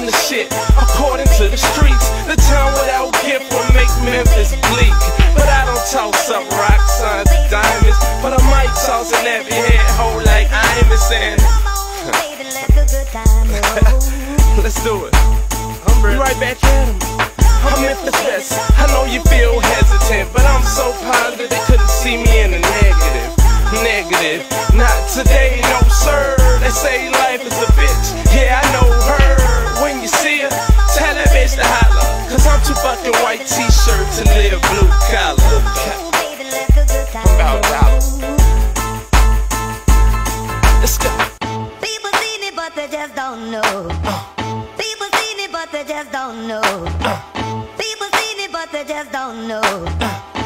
the shit. According to the streets, the town without gift will make Memphis bleak. But I don't toss up rock, signs, and diamonds, but I might toss an heavy head hoe like I'm saying. Let's do it. I'm right back at him. I'm Memphis West. I know you feel hesitant, but I'm so positive they couldn't see me in the negative. Not today, no sir. They say life is a bitch. Yeah, I know her. When you see her, tell that bitch to holler, cause I'm too fucking white t-shirt to live blue collar. I'm about dollars. Let's go. People see me but they just don't know. People see me but they just don't know. People see me but they just don't know.